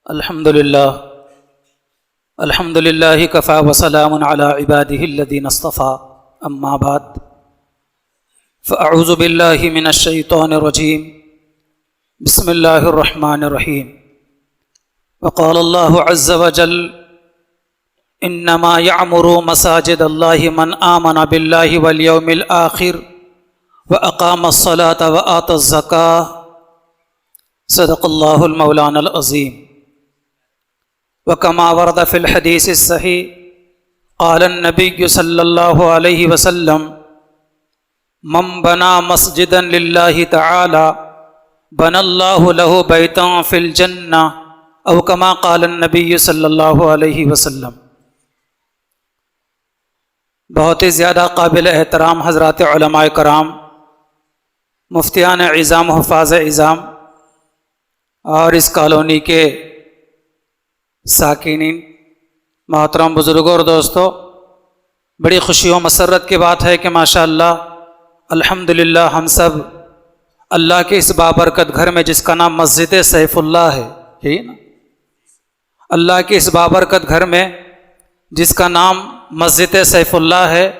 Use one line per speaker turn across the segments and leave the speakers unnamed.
الحمد للہ کفا وسلام علی عباده الذین اصطفى اما بعد فاعوذ باللہ من الشیطان الرجیم بسم اللہ الرحمن الرحیم وقال اللہ عز وجل انما يعمر مساجد اللہ من آمن باللہ والیوم الآخر واقام الصلاة وآتى الزکاة صدق اللہ المولانا العظیم وكما ورد في الحديث الصحيح قال النبي صلى الله عليه وسلم من بنى مسجدا لله تعالى بنى الله له بيتا في الجنة او كما قال النبي صلى الله عليه وسلم۔ بہت ہی زیادہ قابل احترام حضرات علماء کرام، مفتیان عظام، حفاظ عظام اور اس کالونی کے ساکینین، محترم بزرگوں اور دوستو، بڑی خوشی و مسرت کی بات ہے کہ ماشاءاللہ الحمدللہ ہم سب اللہ کے اس بابرکت گھر میں، جس کا نام مسجد سیف اللہ ہے، یہی نا، اللہ کے اس بابرکت گھر میں جس کا نام مسجد سیف اللہ ہے،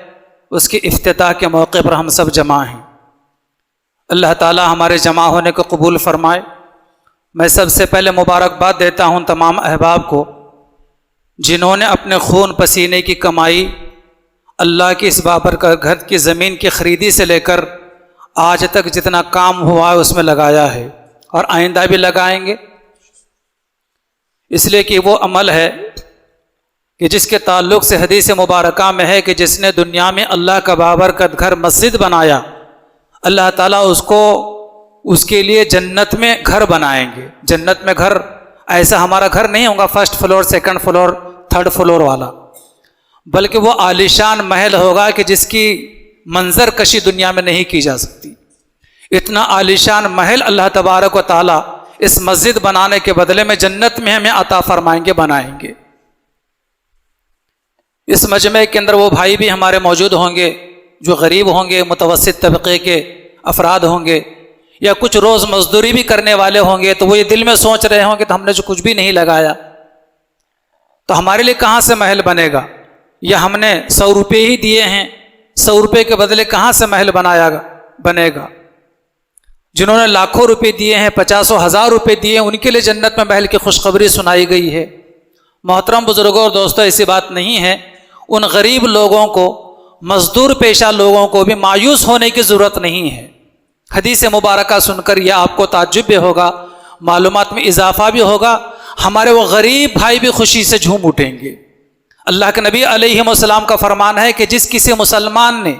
اس کی افتتاح کے موقع پر ہم سب جمع ہیں۔ اللہ تعالی ہمارے جمع ہونے کو قبول فرمائے۔ میں سب سے پہلے مبارکباد دیتا ہوں تمام احباب کو جنہوں نے اپنے خون پسینے کی کمائی اللہ کی اس بابرکت گھر کی زمین کی خریدی سے لے کر آج تک جتنا کام ہوا ہے اس میں لگایا ہے اور آئندہ بھی لگائیں گے، اس لیے کہ وہ عمل ہے کہ جس کے تعلق سے حدیث مبارکہ میں ہے کہ جس نے دنیا میں اللہ کا بابرکت گھر مسجد بنایا، اللہ تعالیٰ اس کے لیے جنت میں گھر بنائیں گے۔ جنت میں گھر ایسا ہمارا گھر نہیں ہوگا first floor, second floor, third floor والا، بلکہ وہ عالیشان محل ہوگا کہ جس کی منظر کشی دنیا میں نہیں کی جا سکتی۔ اتنا عالیشان محل اللہ تبارک و تعالیٰ اس مسجد بنانے کے بدلے میں جنت میں ہمیں عطا فرمائیں گے، بنائیں گے۔ اس مجمع کے اندر وہ بھائی بھی ہمارے موجود ہوں گے جو غریب ہوں گے، متوسط طبقے کے افراد ہوں گے، یا کچھ روز مزدوری بھی کرنے والے ہوں گے، تو وہ یہ دل میں سوچ رہے ہوں گے تو ہم نے جو کچھ بھی نہیں لگایا تو ہمارے لیے کہاں سے محل بنے گا، یا ہم نے 100 روپے ہی دیے ہیں، 100 روپے کے بدلے کہاں سے محل بنے گا۔ جنہوں نے لاکھوں روپے دیے ہیں، 50 و 1000 روپے دیے ہیں، ان کے لیے جنت میں محل کی خوشخبری سنائی گئی ہے۔ محترم بزرگوں اور دوستوں، ایسی بات نہیں ہے، ان غریب لوگوں کو، مزدور پیشہ لوگوں کو بھی مایوس ہونے کی ضرورت نہیں ہے۔ حدیث مبارکہ سن کر یہ آپ کو تعجب بھی ہوگا، معلومات میں اضافہ بھی ہوگا، ہمارے وہ غریب بھائی بھی خوشی سے جھوم اٹھیں گے۔ اللہ کے نبی علیہ السلام کا فرمان ہے کہ جس کسی مسلمان نے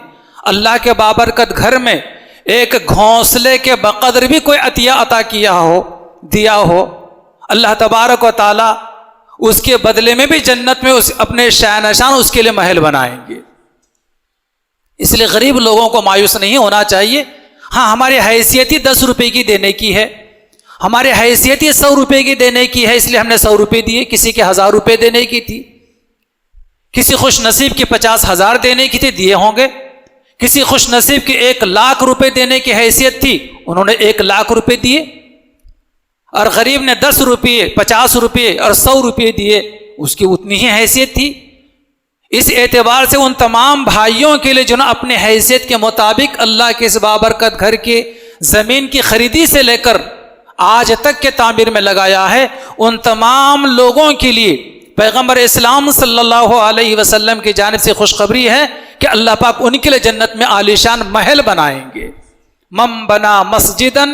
اللہ کے بابرکت گھر میں ایک گھونسلے کے بقدر بھی کوئی عطیہ عطا دیا ہو، اللہ تبارک و تعالی اس کے بدلے میں بھی جنت میں اپنے شاہنشان اس کے لیے محل بنائیں گے۔ اس لیے غریب لوگوں کو مایوس نہیں ہونا چاہیے۔ ہاں، ہماری حیثیت ہی 10 روپے کی دینے کی ہے، ہماری حیثیت ہی 100 روپے کی دینے کی ہے، اس لیے ہم نے 100 روپے دیے۔ کسی کے 1000 روپے دینے کی تھی، کسی خوش نصیب کی 50,000 دینے کی تھی، دیے ہوں گے۔ کسی خوش نصیب کی 1,00,000 روپے دینے کی حیثیت تھی، انہوں نے 1,00,000 روپے دیے، اور غریب نے 10 روپے، 50 روپے اور 100 روپے دیے، اس کی اتنی ہی حیثیت تھی۔ اس اعتبار سے ان تمام بھائیوں کے لیے جنہوں نے اپنے حیثیت کے مطابق اللہ کے اس بابرکت گھر کی زمین کی خریدی سے لے کر آج تک کے تعمیر میں لگایا ہے، ان تمام لوگوں کے لیے پیغمبر اسلام صلی اللہ علیہ وسلم کی جانب سے خوشخبری ہے کہ اللہ پاک ان کے لیے جنت میں عالیشان محل بنائیں گے۔ من بنا مسجدا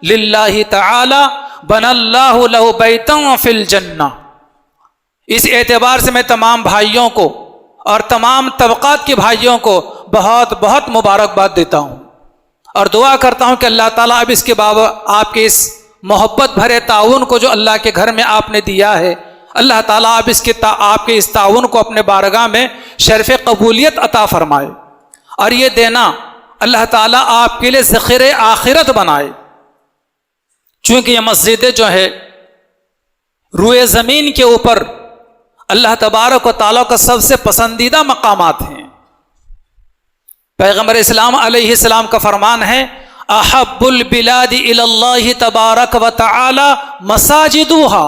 للہ تعالی بنا اللہ لہ بیتا فی الجنہ۔ اس اعتبار سے میں تمام بھائیوں کو اور تمام طبقات کے بھائیوں کو بہت بہت مبارکباد دیتا ہوں، اور دعا کرتا ہوں کہ اللہ تعالیٰ اب اس کے آپ کے اس محبت بھرے تعاون کو جو اللہ کے گھر میں آپ نے دیا ہے، اللہ تعالیٰ اب آپ کے اس تعاون کو اپنے بارگاہ میں شرف قبولیت عطا فرمائے، اور یہ دینا اللہ تعالیٰ آپ کے لیے ذخیرہ آخرت بنائے۔ چونکہ یہ مسجدیں جو ہے روئے زمین کے اوپر اللہ تبارک و تعالیٰ کا سب سے پسندیدہ مقامات ہیں۔ پیغمبر اسلام علیہ السلام کا فرمان ہے، احب البلاد الی اللہ تبارک و تعالی مساجدها،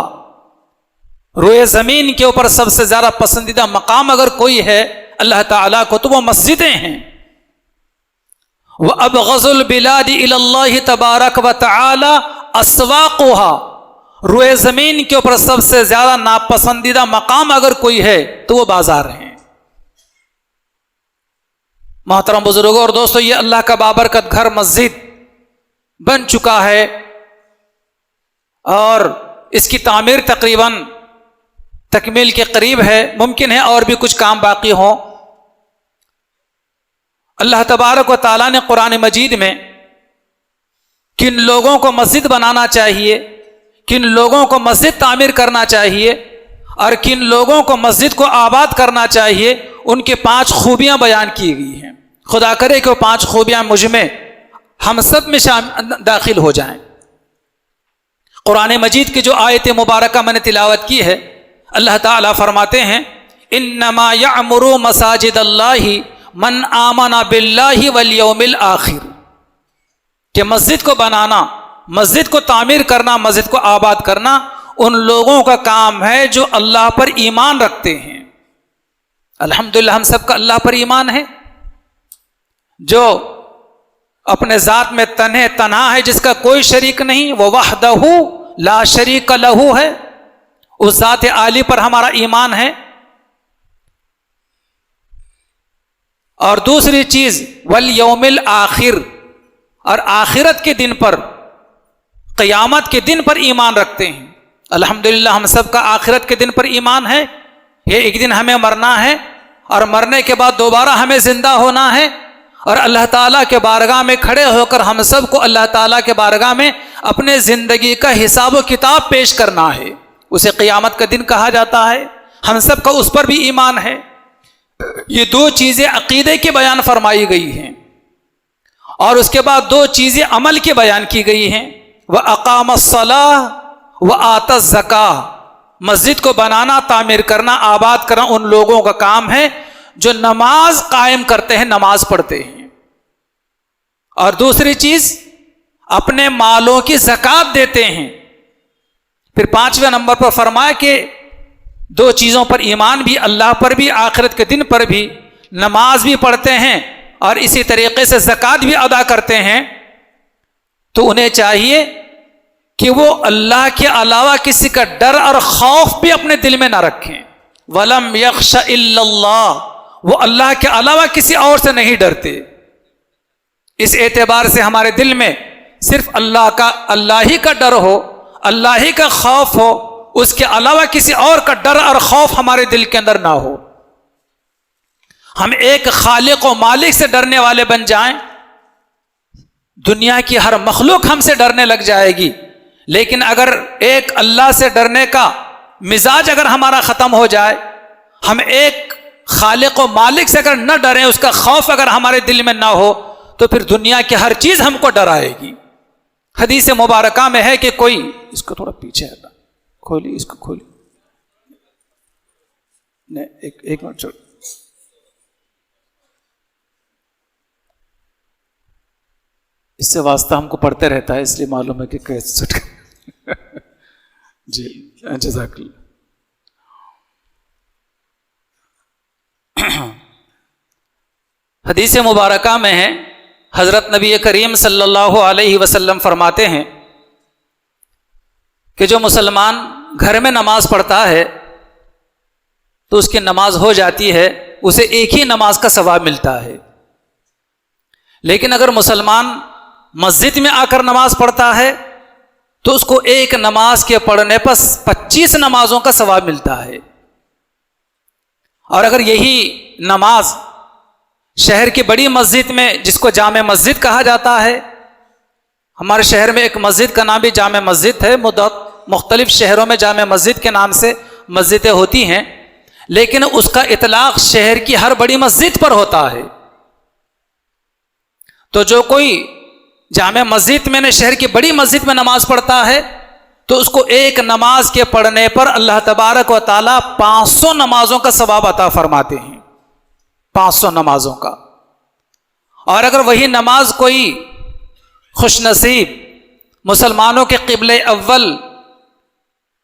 روئے زمین کے اوپر سب سے زیادہ پسندیدہ مقام اگر کوئی ہے اللہ تعالیٰ کو تو وہ مسجدیں ہیں۔ وَأَبْغَضُ الْبِلَادِ إِلَى اللَّهِ تَبَارَكَ وَتَعَالَى أَسْوَاقُهَا، روئے زمین کے اوپر سب سے زیادہ ناپسندیدہ مقام اگر کوئی ہے تو وہ بازار ہیں۔ محترم بزرگوں اور دوستو، یہ اللہ کا بابرکت گھر مسجد بن چکا ہے اور اس کی تعمیر تقریباً تکمیل کے قریب ہے، ممکن ہے اور بھی کچھ کام باقی ہوں۔ اللہ تبارک و تعالیٰ نے قرآن مجید میں کن لوگوں کو مسجد بنانا چاہیے، کن لوگوں کو مسجد تعمیر کرنا چاہیے اور کن لوگوں کو مسجد کو آباد کرنا چاہیے، ان کے 5 خوبیاں بیان کی گئی ہیں۔ خدا کرے کہ وہ 5 خوبیاں مجھ میں ہم سب میں داخل ہو جائیں۔ قرآن مجید کی جو آیت مبارکہ میں نے تلاوت کی ہے، اللہ تعالیٰ فرماتے ہیں انما یعمر مساجد اللہ من آمن باللہ والیوم الآخر، کہ مسجد کو بنانا، مسجد کو تعمیر کرنا، مسجد کو آباد کرنا ان لوگوں کا کام ہے جو اللہ پر ایمان رکھتے ہیں۔ الحمدللہ ہم سب کا اللہ پر ایمان ہے، جو اپنے ذات میں تنہا ہے، جس کا کوئی شریک نہیں، وہ وحدہ لا شریک لہ ہے، اس ذات عالی پر ہمارا ایمان ہے۔ اور دوسری چیز والیوم الآخر، اور آخرت کے دن پر، قیامت کے دن پر ایمان رکھتے ہیں۔ الحمدللہ ہم سب کا آخرت کے دن پر ایمان ہے، یہ ایک دن ہمیں مرنا ہے اور مرنے کے بعد دوبارہ ہمیں زندہ ہونا ہے اور اللہ تعالیٰ کے بارگاہ میں کھڑے ہو کر ہم سب کو اللہ تعالیٰ کے بارگاہ میں اپنے زندگی کا حساب و کتاب پیش کرنا ہے، اسے قیامت کا دن کہا جاتا ہے، ہم سب کا اس پر بھی ایمان ہے۔ یہ 2 چیزیں عقیدے کی بیان فرمائی گئی ہیں اور اس کے بعد 2 چیزیں عمل کی بیان کی گئی ہیں، وَأَقَامَ الصَّلَاةَ وَآتَى الزَّكَاةَ، مسجد کو بنانا، تعمیر کرنا، آباد کرنا ان لوگوں کا کام ہے جو نماز قائم کرتے ہیں، نماز پڑھتے ہیں۔ اور دوسری چیز اپنے مالوں کی زکوٰۃ دیتے ہیں۔ پھر 5ویں نمبر پر فرمایا کہ 2 چیزوں پر ایمان بھی، اللہ پر بھی، آخرت کے دن پر بھی، نماز بھی پڑھتے ہیں اور اسی طریقے سے زکوٰۃ بھی ادا کرتے ہیں، تو انہیں چاہیے کہ وہ اللہ کے علاوہ کسی کا ڈر اور خوف بھی اپنے دل میں نہ رکھیں۔ وَلَمْ يَخْشَ إِلَّا اللَّهُ، وہ اللہ کے علاوہ کسی اور سے نہیں ڈرتے۔ اس اعتبار سے ہمارے دل میں صرف اللہ ہی کا ڈر ہو، اللہ ہی کا خوف ہو، اس کے علاوہ کسی اور کا ڈر اور خوف ہمارے دل کے اندر نہ ہو۔ ہم ایک خالق و مالک سے ڈرنے والے بن جائیں، دنیا کی ہر مخلوق ہم سے ڈرنے لگ جائے گی، لیکن اگر ایک اللہ سے ڈرنے کا مزاج اگر ہمارا ختم ہو جائے، ہم ایک خالق و مالک سے اگر نہ ڈریں، اس کا خوف اگر ہمارے دل میں نہ ہو، تو پھر دنیا کی ہر چیز ہم کو ڈرائے گی۔ حدیث مبارکہ میں ہے کہ کوئی، اس کو تھوڑا پیچھے ہٹا، کھولی، اس کو کھولی، نہیں ایک منٹ چھوڑ، اس سے واسطہ ہم کو پڑھتے رہتا ہے، اس لیے معلوم ہے کہ کیسے جی جزاک اللہ۔ حدیث مبارکہ میں ہے، حضرت نبی کریم صلی اللہ علیہ وسلم فرماتے ہیں کہ جو مسلمان گھر میں نماز پڑھتا ہے تو اس کی نماز ہو جاتی ہے، اسے ایک ہی نماز کا ثواب ملتا ہے۔ لیکن اگر مسلمان مسجد میں آ کر نماز پڑھتا ہے تو اس کو ایک نماز کے پڑھنے پر 25 نمازوں کا ثواب ملتا ہے۔ اور اگر یہی نماز شہر کی بڑی مسجد میں، جس کو جامع مسجد کہا جاتا ہے، ہمارے شہر میں ایک مسجد کا نام بھی جامع مسجد ہے، مختلف شہروں میں جامع مسجد کے نام سے مسجدیں ہوتی ہیں، لیکن اس کا اطلاق شہر کی ہر بڑی مسجد پر ہوتا ہے۔ تو جو کوئی جامع مسجد میں نے شہر کی بڑی مسجد میں نماز پڑھتا ہے تو اس کو ایک نماز کے پڑھنے پر اللہ تبارک و تعالیٰ 500 نمازوں کا ثواب عطا فرماتے ہیں، 500 نمازوں کا۔ اور اگر وہی نماز کوئی خوش نصیب مسلمانوں کے قبلہ اول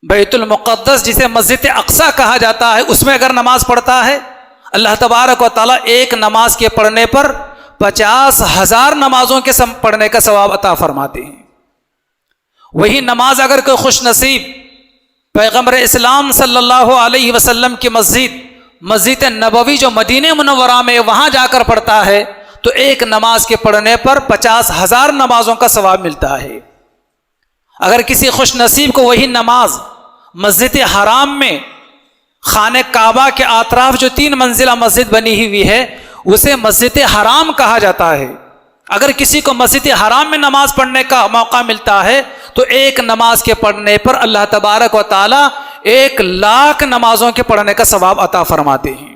بیت المقدس جسے مسجد اقصی کہا جاتا ہے، اس میں اگر نماز پڑھتا ہے، اللہ تبارک و تعالیٰ ایک نماز کے پڑھنے پر 50,000 نمازوں کے پڑھنے کا ثواب عطا فرماتے ہیں۔ وہی نماز اگر کوئی خوش نصیب پیغمبر اسلام صلی اللہ علیہ وسلم کی مسجد نبوی جو مدینہ منورہ میں وہاں جا کر پڑھتا ہے تو ایک نماز کے پڑھنے پر 50,000 نمازوں کا ثواب ملتا ہے۔ اگر کسی خوش نصیب کو وہی نماز مسجد حرام میں خانہ کعبہ کے اطراف جو 3 منزلہ مسجد بنی ہوئی ہے اسے مسجد حرام کہا جاتا ہے، اگر کسی کو مسجد حرام میں نماز پڑھنے کا موقع ملتا ہے تو ایک نماز کے پڑھنے پر اللہ تبارک و تعالی 1,00,000 نمازوں کے پڑھنے کا ثواب عطا فرماتے ہیں۔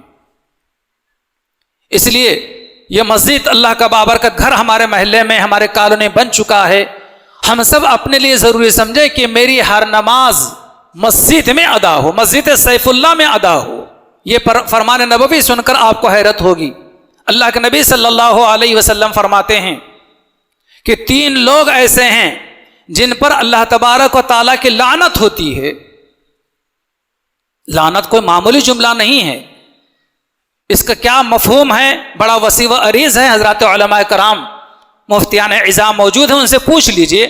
اس لیے یہ مسجد اللہ کا بابرکت گھر ہمارے محلے میں ہمارے کالونی بن چکا ہے، ہم سب اپنے لیے ضروری سمجھے کہ میری ہر نماز مسجد میں ادا ہو، مسجد سیف اللہ میں ادا ہو۔ یہ فرمان نبوی سن کر آپ کو حیرت ہوگی، اللہ کے نبی صلی اللہ علیہ وسلم فرماتے ہیں کہ 3 لوگ ایسے ہیں جن پر اللہ تبارک و تعالیٰ کی لعنت ہوتی ہے۔ لعنت کوئی معمولی جملہ نہیں ہے، اس کا کیا مفہوم ہے بڑا وسیع و عریض ہے۔ حضرات علماء کرام مفتیان عظام موجود ہیں، ان سے پوچھ لیجئے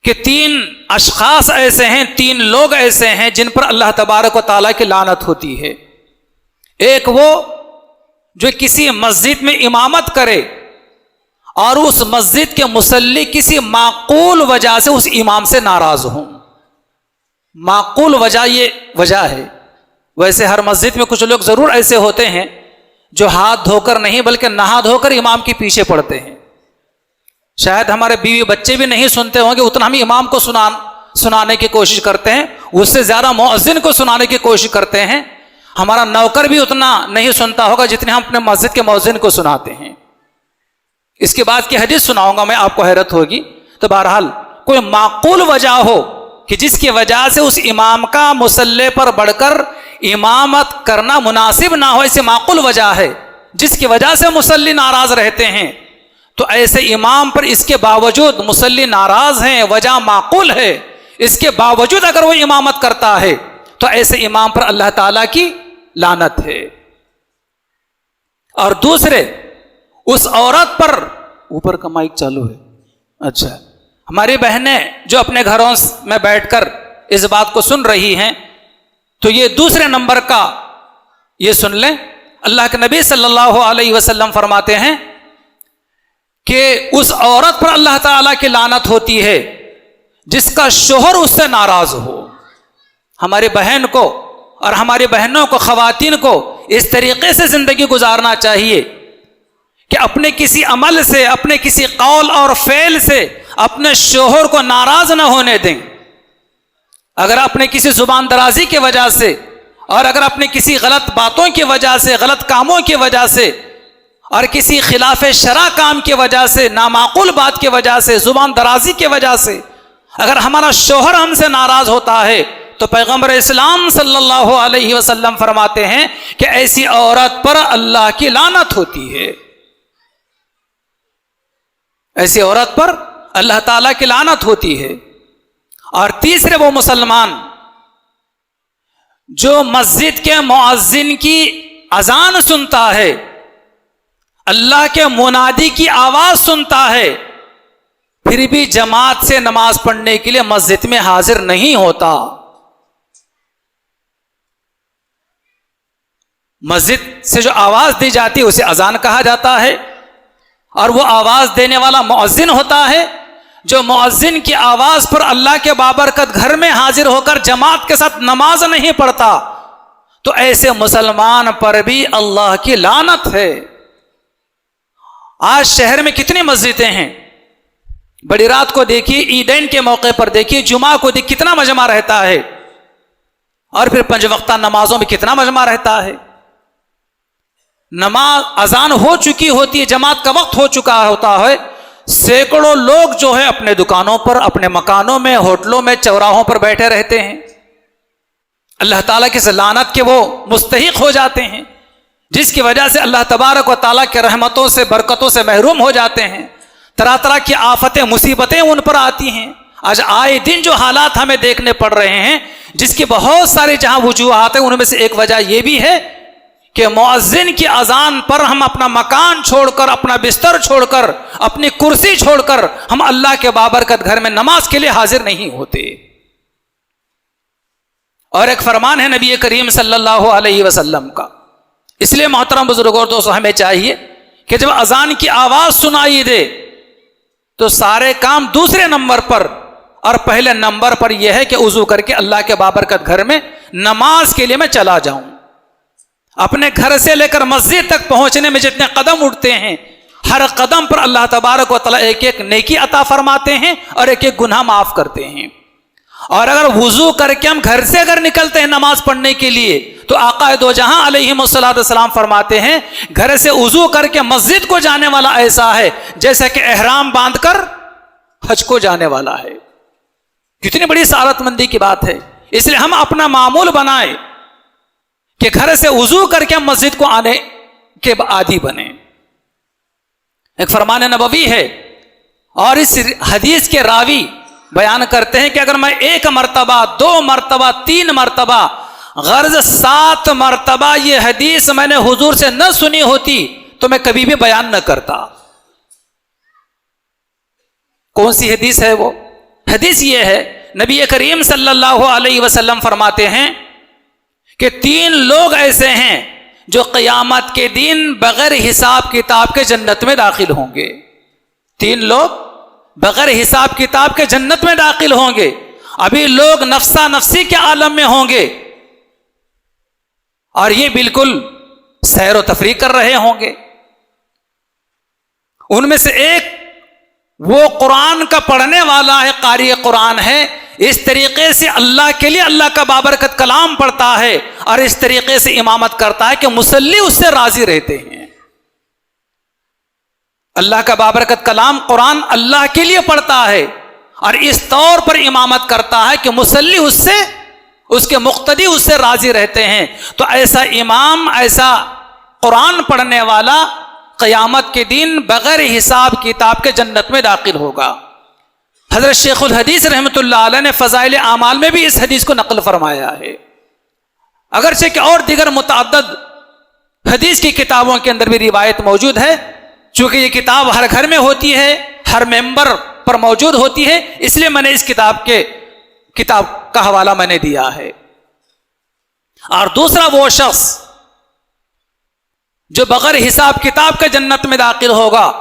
کہ 3 اشخاص ایسے ہیں، 3 لوگ ایسے ہیں جن پر اللہ تبارک و تعالیٰ کی لعنت ہوتی ہے۔ ایک وہ جو کسی مسجد میں امامت کرے اور اس مسجد کے مصلی کسی معقول وجہ سے اس امام سے ناراض ہوں۔ معقول وجہ یہ وجہ ہے، ویسے ہر مسجد میں کچھ لوگ ضرور ایسے ہوتے ہیں جو ہاتھ دھو کر نہیں بلکہ نہا دھو کر امام کے پیچھے پڑتے ہیں۔ شاید ہمارے بیوی بچے بھی نہیں سنتے ہوں گے، اتنا ہم امام کو سنانے کی کوشش کرتے ہیں، اس سے زیادہ مؤذن کو سنانے کی کوشش کرتے ہیں۔ ہمارا نوکر بھی اتنا نہیں سنتا ہوگا جتنے ہم اپنے مسجد کے مؤذن کو سناتے ہیں۔ اس کے بعد کی حدیث سناؤں گا میں، آپ کو حیرت ہوگی۔ تو بہرحال کوئی معقول وجہ ہو کہ جس کی وجہ سے اس امام کا مصلی پر بڑھ کر امامت کرنا مناسب نہ ہو، ایسی معقول وجہ ہے جس کی وجہ سے مصلی ناراض رہتے ہیں، تو ایسے امام پر اس کے باوجود مصلی ناراض ہیں، وجہ معقول ہے، اس کے باوجود اگر وہ امامت کرتا ہے تو ایسے امام پر اللہ تعالیٰ کی لعنت ہے۔ اور دوسرے اس عورت پر، اوپر کا مائک چالو ہے، اچھا، ہماری بہنیں جو اپنے گھروں میں بیٹھ کر اس بات کو سن رہی ہیں تو یہ دوسرے نمبر کا یہ سن لیں، اللہ کے نبی صلی اللہ علیہ وسلم فرماتے ہیں کہ اس عورت پر اللہ تعالیٰ کی لعنت ہوتی ہے جس کا شوہر اس سے ناراض ہو۔ ہماری بہن کو اور ہماری بہنوں کو، خواتین کو اس طریقے سے زندگی گزارنا چاہیے کہ اپنے کسی عمل سے، اپنے کسی قول اور فعل سے اپنے شوہر کو ناراض نہ ہونے دیں۔ اگر اپنے کسی زبان درازی کی وجہ سے اور اگر اپنے کسی غلط باتوں کی وجہ سے، غلط کاموں کی وجہ سے اور کسی خلاف شرع کام کی وجہ سے، نامعقول بات کی وجہ سے، زبان درازی کی وجہ سے اگر ہمارا شوہر ہم سے ناراض ہوتا ہے تو پیغمبر اسلام صلی اللہ علیہ وسلم فرماتے ہیں کہ ایسی عورت پر اللہ کی لعنت ہوتی ہے، ایسی عورت پر اللہ تعالیٰ کی لعنت ہوتی ہے۔ اور تیسرے وہ مسلمان جو مسجد کے مؤذن کی اذان سنتا ہے، اللہ کے منادی کی آواز سنتا ہے، پھر بھی جماعت سے نماز پڑھنے کے لیے مسجد میں حاضر نہیں ہوتا۔ مسجد سے جو آواز دی جاتی ہے اسے اذان کہا جاتا ہے، اور وہ آواز دینے والا مؤذن ہوتا ہے جو مؤذن کی آواز پر اللہ کے بابرکت گھر میں حاضر ہو کر جماعت کے ساتھ نماز نہیں پڑھتا، تو ایسے مسلمان پر بھی اللہ کی لعنت ہے۔ آج شہر میں کتنی مسجدیں ہیں، بڑی رات کو دیکھیے، عیدین کے موقع پر دیکھیے، جمعہ کو دیکھیے کتنا مجمع رہتا ہے، اور پھر 5 وقتہ نمازوں میں کتنا مجمع رہتا ہے۔ نماز اذان ہو چکی ہوتی ہے، جماعت کا وقت ہو چکا ہوتا ہے، سینکڑوں لوگ جو ہے اپنے دکانوں پر، اپنے مکانوں میں، ہوٹلوں میں، چوراہوں پر بیٹھے رہتے ہیں، اللہ تعالیٰ کی لعنت کے وہ مستحق ہو جاتے ہیں، جس کی وجہ سے اللہ تبارک و تعالیٰ کے رحمتوں سے، برکتوں سے محروم ہو جاتے ہیں، طرح طرح کی آفتیں، مصیبتیں ان پر آتی ہیں۔ آج آئے دن جو حالات ہمیں دیکھنے پڑ رہے ہیں، جس کی بہت ساری جہاں وجوہات ہیں، ان میں سے ایک وجہ یہ بھی ہے کہ مؤذن کی اذان پر ہم اپنا مکان چھوڑ کر، اپنا بستر چھوڑ کر، اپنی کرسی چھوڑ کر ہم اللہ کے بابرکت گھر میں نماز کے لیے حاضر نہیں ہوتے۔ اور ایک فرمان ہے نبی کریم صلی اللہ علیہ وسلم کا۔ اس لیے محترم بزرگوں اور دوستوں، ہمیں چاہیے کہ جب اذان کی آواز سنائی دے تو سارے کام دوسرے نمبر پر، اور پہلے نمبر پر یہ ہے کہ وضو کر کے اللہ کے بابرکت گھر میں نماز کے لیے میں چلا جاؤں۔ اپنے گھر سے لے کر مسجد تک پہنچنے میں جتنے قدم اٹھتے ہیں، ہر قدم پر اللہ تبارک و تعالیٰ ایک ایک نیکی عطا فرماتے ہیں اور ایک ایک گناہ معاف کرتے ہیں۔ اور اگر وضو کر کے ہم گھر سے اگر نکلتے ہیں نماز پڑھنے کے لیے، تو آقا دو جہاں علیہ السلام فرماتے ہیں گھر سے وضو کر کے مسجد کو جانے والا ایسا ہے جیسا کہ احرام باندھ کر حج کو جانے والا ہے۔ کتنی بڑی سعادت مندی کی بات ہے۔ اس لیے ہم اپنا معمول بنائیں کہ گھر سے وضو کر کے ہم مسجد کو آنے کے عادی بنیں۔ ایک فرمان نبوی ہے، اور اس حدیث کے راوی بیان کرتے ہیں کہ اگر میں 1 مرتبہ 2 مرتبہ 3 مرتبہ غرض 7 مرتبہ یہ حدیث میں نے حضور سے نہ سنی ہوتی تو میں کبھی بھی بیان نہ کرتا۔ کون سی حدیث ہے وہ؟ حدیث یہ ہے، نبی کریم صلی اللہ علیہ وسلم فرماتے ہیں کہ 3 لوگ ایسے ہیں جو قیامت کے دن بغیر حساب کتاب کے جنت میں داخل ہوں گے۔ 3 لوگ بغیر حساب کتاب کے جنت میں داخل ہوں گے۔ ابھی لوگ نفسا نفسی کے عالم میں ہوں گے اور یہ بالکل سیر و تفریح کر رہے ہوں گے۔ ان میں سے ایک وہ قرآن کا پڑھنے والا ہے، قاری قرآن ہے، اس طریقے سے اللہ کے لیے اللہ کا بابرکت کلام پڑھتا ہے اور اس طریقے سے امامت کرتا ہے کہ مصلی اس سے راضی رہتے ہیں۔ اللہ کا بابرکت کلام قرآن اللہ کے لیے پڑھتا ہے اور اس طور پر امامت کرتا ہے کہ مصلی اس سے، اس کے مقتدی اس سے راضی رہتے ہیں۔ تو ایسا امام، ایسا قرآن پڑھنے والا قیامت کے دن بغیر حساب کتاب کے جنت میں داخل ہوگا۔ حضرت شیخ الحدیث رحمۃ اللہ علیہ نے فضائل اعمال میں بھی اس حدیث کو نقل فرمایا ہے، اگرچہ کہ اور دیگر متعدد حدیث کی کتابوں کے اندر بھی روایت موجود ہے۔ چونکہ یہ کتاب ہر گھر میں ہوتی ہے، ہر ممبر پر موجود ہوتی ہے، اس لیے میں نے اس کتاب کا حوالہ میں نے دیا ہے۔ اور دوسرا وہ شخص جو بغیر حساب کتاب کے جنت میں داخل ہوگا،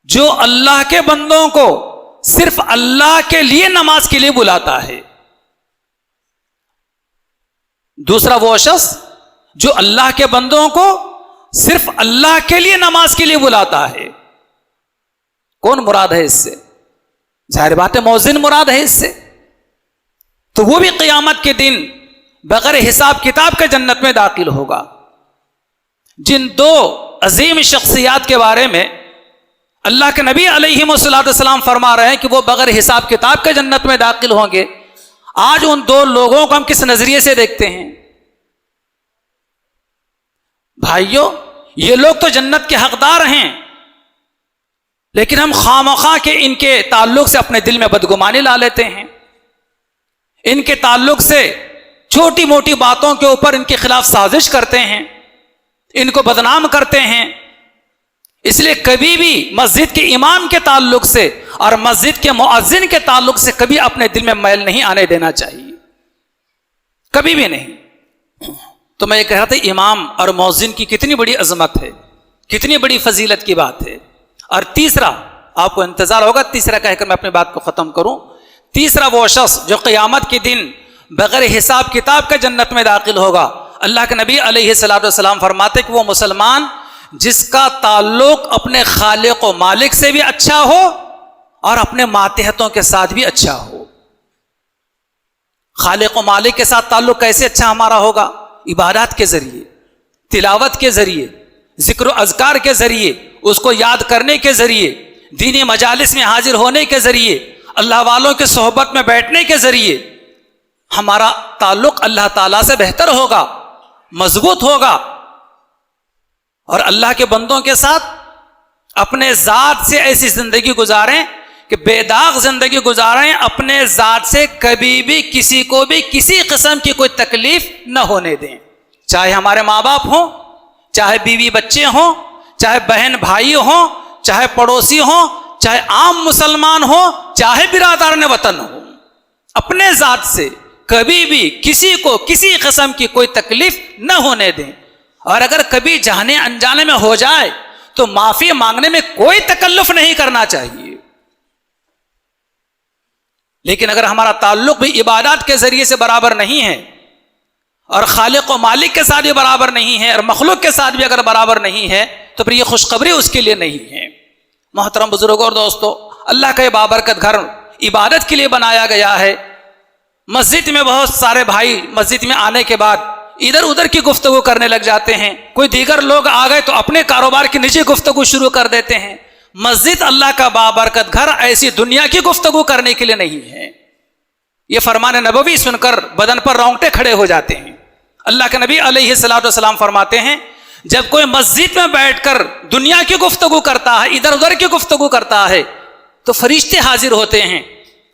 جو اللہ کے بندوں کو صرف اللہ کے لیے نماز کے لیے بلاتا ہے۔ دوسرا وہ شخص جو اللہ کے بندوں کو صرف اللہ کے لیے نماز کے لیے بلاتا ہے۔ کون مراد ہے اس سے؟ ظاہر بات ہے مؤذن مراد ہے اس سے۔ تو وہ بھی قیامت کے دن بغیر حساب کتاب کے جنت میں داخل ہوگا۔ جن 2 عظیم شخصیات کے بارے میں اللہ کے نبی علیہ السلام فرما رہے ہیں کہ وہ بغیر حساب کتاب کے جنت میں داخل ہوں گے، آج ان 2 لوگوں کو ہم کس نظریے سے دیکھتے ہیں؟ بھائیو، یہ لوگ تو جنت کے حقدار ہیں، لیکن ہم خواہ کے ان کے تعلق سے اپنے دل میں بدگمانی لا لیتے ہیں، ان کے تعلق سے چھوٹی موٹی باتوں کے اوپر ان کے خلاف سازش کرتے ہیں، ان کو بدنام کرتے ہیں۔ اس لیے کبھی بھی مسجد کے امام کے تعلق سے اور مسجد کے مؤذن کے تعلق سے کبھی اپنے دل میں میل نہیں آنے دینا چاہیے، کبھی بھی نہیں۔ تو میں یہ کہہ رہا تھا امام اور مؤذن کی کتنی بڑی عظمت ہے، کتنی بڑی فضیلت کی بات ہے۔ اور تیسرا، آپ کو انتظار ہوگا تیسرا کہہ کر میں اپنی بات کو ختم کروں، تیسرا وہ شخص جو قیامت کے دن بغیر حساب کتاب کے جنت میں داخل ہوگا، اللہ کے نبی علیہ السلام فرماتے کہ وہ مسلمان جس کا تعلق اپنے خالق و مالک سے بھی اچھا ہو اور اپنے ماتحتوں کے ساتھ بھی اچھا ہو۔ خالق و مالک کے ساتھ تعلق کیسے اچھا ہمارا ہوگا؟ عبادات کے ذریعے، تلاوت کے ذریعے، ذکر و اذکار کے ذریعے، اس کو یاد کرنے کے ذریعے، دینی مجالس میں حاضر ہونے کے ذریعے، اللہ والوں کے صحبت میں بیٹھنے کے ذریعے ہمارا تعلق اللہ تعالیٰ سے بہتر ہوگا، مضبوط ہوگا، اور اللہ کے بندوں کے ساتھ اپنے ذات سے ایسی زندگی گزاریں کہ بے داغ زندگی گزاریں، اپنے ذات سے کبھی بھی کسی کو بھی کسی قسم کی کوئی تکلیف نہ ہونے دیں، چاہے ہمارے ماں باپ ہوں، چاہے بیوی بچے ہوں، چاہے بہن بھائی ہوں، چاہے پڑوسی ہوں، چاہے عام مسلمان ہوں، چاہے برادران وطن ہوں، اپنے ذات سے کبھی بھی کسی کو کسی قسم کی کوئی تکلیف نہ ہونے دیں، اور اگر کبھی جانے انجانے میں ہو جائے تو معافی مانگنے میں کوئی تکلف نہیں کرنا چاہیے۔ لیکن اگر ہمارا تعلق بھی عبادات کے ذریعے سے برابر نہیں ہے، اور خالق و مالک کے ساتھ بھی برابر نہیں ہے، اور مخلوق کے ساتھ بھی اگر برابر نہیں ہے، تو پھر یہ خوشخبری اس کے لیے نہیں ہے۔ محترم بزرگوں اور دوستو، اللہ کا یہ بابرکت گھر عبادت کے لیے بنایا گیا ہے۔ مسجد میں بہت سارے بھائی مسجد میں آنے کے بعد ادھر ادھر کی گفتگو کرنے لگ جاتے ہیں، کوئی دیگر لوگ آ گئے تو اپنے کاروبار کی نجی گفتگو شروع کر دیتے ہیں۔ مسجد اللہ کا بابرکت گھر ایسی دنیا کی گفتگو کرنے کے لیے نہیں ہے۔ یہ فرمان نبوی سن کر بدن پر رونگٹے کھڑے ہو جاتے ہیں۔ اللہ کے نبی علیہ الصلوۃ والسلام فرماتے ہیں، جب کوئی مسجد میں بیٹھ کر دنیا کی گفتگو کرتا ہے، ادھر ادھر کی گفتگو کرتا ہے، تو فرشتے حاضر ہوتے ہیں۔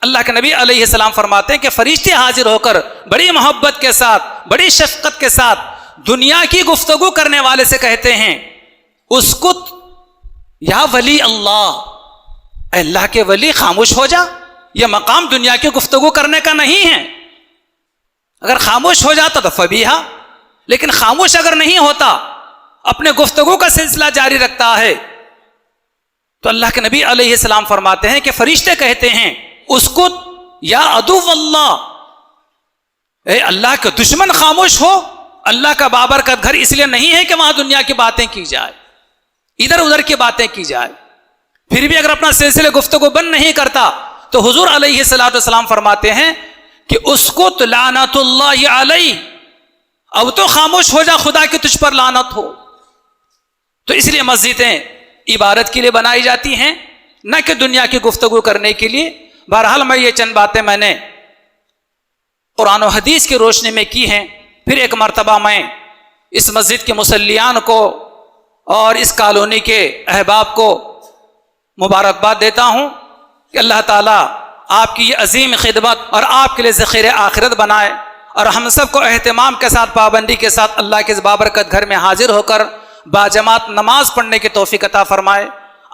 اللہ کے نبی علیہ السلام فرماتے ہیں کہ فرشتے حاضر ہو کر بڑی محبت کے ساتھ، بڑی شفقت کے ساتھ دنیا کی گفتگو کرنے والے سے کہتے ہیں، اسکت یا ولی اللہ، اے اللہ کے ولی خاموش ہو جا، یہ مقام دنیا کی گفتگو کرنے کا نہیں ہے۔ اگر خاموش ہو جاتا تو فبیہا، لیکن خاموش اگر نہیں ہوتا، اپنے گفتگو کا سلسلہ جاری رکھتا ہے، تو اللہ کے نبی علیہ السلام فرماتے ہیں کہ فرشتے کہتے ہیں، اسکت یا عدو اللہ، اے اللہ کے دشمن خاموش ہو۔ اللہ کا بابرکت گھر اس لیے نہیں ہے کہ وہاں دنیا کی باتیں کی جائے، ادھر ادھر کی باتیں کی جائے۔ پھر بھی اگر اپنا سلسلہ گفتگو بند نہیں کرتا تو حضور علیہ الصلوۃ والسلام فرماتے ہیں کہ اسکت لعنت اللہ علیہ، اب تو خاموش ہو جا، خدا کی تجھ پر لعنت ہو۔ تو اس لیے مسجدیں عبادت کے لیے بنائی جاتی ہیں، نہ کہ دنیا کی گفتگو کرنے کے لیے۔ بہرحال میں یہ چند باتیں میں نے قرآن و حدیث کی روشنی میں کی ہیں۔ پھر ایک مرتبہ میں اس مسجد کے مصلیان کو اور اس کالونی کے احباب کو مبارکباد دیتا ہوں کہ اللہ تعالیٰ آپ کی یہ عظیم خدمت اور آپ کے لیے ذخیرہ آخرت بنائے، اور ہم سب کو اہتمام کے ساتھ، پابندی کے ساتھ اللہ کے اس بابرکت گھر میں حاضر ہو کر باجماعت نماز پڑھنے کی توفیق عطا فرمائے۔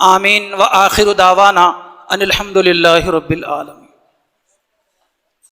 آمین۔ وآخر دعوانا ان الحمد للہ رب العالمین۔